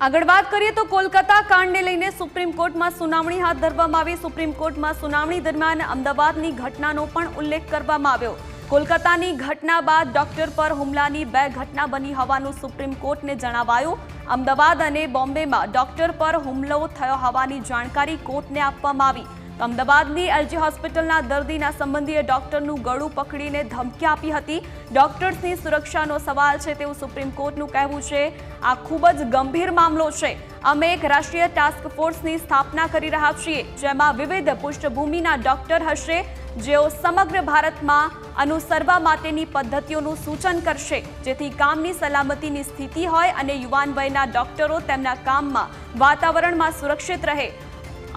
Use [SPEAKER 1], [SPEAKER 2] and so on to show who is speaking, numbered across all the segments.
[SPEAKER 1] આગળ વાત કરીએ તો કોલકાતા કાંડને લઈને સુપ્રીમ કોર્ટમાં સુનાવણી હાથ ધરવામાં આવી। સુપ્રીમ કોર્ટમાં સુનાવણી દરમિયાન અમદાવાદની ઘટનાનો પણ ઉલ્લેખ કરવામાં આવ્યો। કોલકાતાની ઘટના બાદ ડોક્ટર પર હુમલાની 2 ઘટના બની હોવાનું સુપ્રીમ કોર્ટને જણાવાયું। અમદાવાદ અને બોમ્બેમાં ડોક્ટર પર હુમલો થયો હોવાની જાણકારી કોર્ટને આપવામાં આવી। અમદાવાદની એલજી હોસ્પિટલના દર્દીના સંબંધીએ ડોક્ટરનું ગળું પકડીને ધમકી આપી હતી। ડોક્ટર્સની સુરક્ષાનો સવાલ છે તેવું સુપ્રીમ કોર્ટનું કહેવું છે। આ ખૂબ જ ગંભીર મામલો છે। અમે એક રાષ્ટ્રીય ટાસ્ક ફોર્સની સ્થાપના કરી રહ્યા છીએ જેમાં વિવિધ પૃષ્ઠભૂમિના ડોક્ટર હશે જેઓ સમગ્ર ભારતમાં અનુસરવા માટેની પદ્ધતિઓનું સૂચન કરશે જેથી કામની સલામતીની સ્થિતિ હોય અને યુવાન વયના ડોક્ટરો તેમના કામમાં વાતાવરણમાં સુરક્ષિત રહે।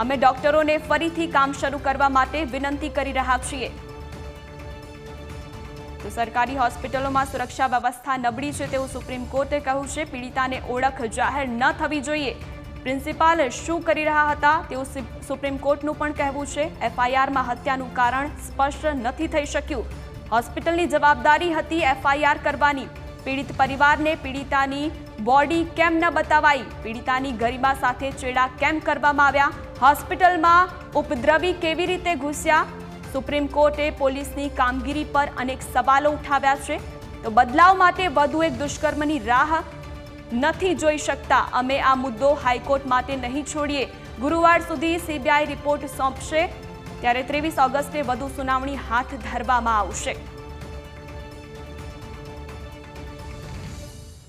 [SPEAKER 1] અમે ડોક્ટરોને ફરીથી કામ શરૂ કરવા માટે વિનંતી કરી રહ્યા છીએ। તો સરકારી હોસ્પિટલોમાં સુરક્ષા વ્યવસ્થા નબળી છે તેવું સુપ્રીમ કોર્ટે કહ્યું છે। પીડિતાને ઓળખ જાહેર ન થવી જોઈએ। પ્રિન્સિપાલ શું કરી રહ્યા હતા તેવું સુપ્રીમ કોર્ટનું પણ કહેવું છે। એફઆઈઆરમાં હત્યાનું કારણ સ્પષ્ટ નથી થઈ શક્યું। હોસ્પિટલની જવાબદારી હતી એફઆઈઆર કરવાની। પીડિત પરિવારને પીડિતાની બોડી કેમ ન બતાવાઈ? પીડિતાની ગરિમા સાથે ચેડા કેમ કરવામાં આવ્યા? હોસ્પિટલમાં ઉપદ્રવી કેવી રીતે ઘૂસ્યા? સુપ્રીમ કોર્ટે પોલીસની કામગીરી પર અનેક સવાલો ઉઠાવ્યા છે। તો બદલાવ માટે વધુ એક દુષ્કર્મની રાહ નથી જોઈ શકતા। અમે આ મુદ્દો હાઈકોર્ટ માટે નહીં છોડીએ। ગુરુવાર સુધી સીબીઆઈ રિપોર્ટ સોંપશે ત્યારે 23 ઓગસ્ટે વધુ સુનાવણી હાથ ધરવામાં આવશે।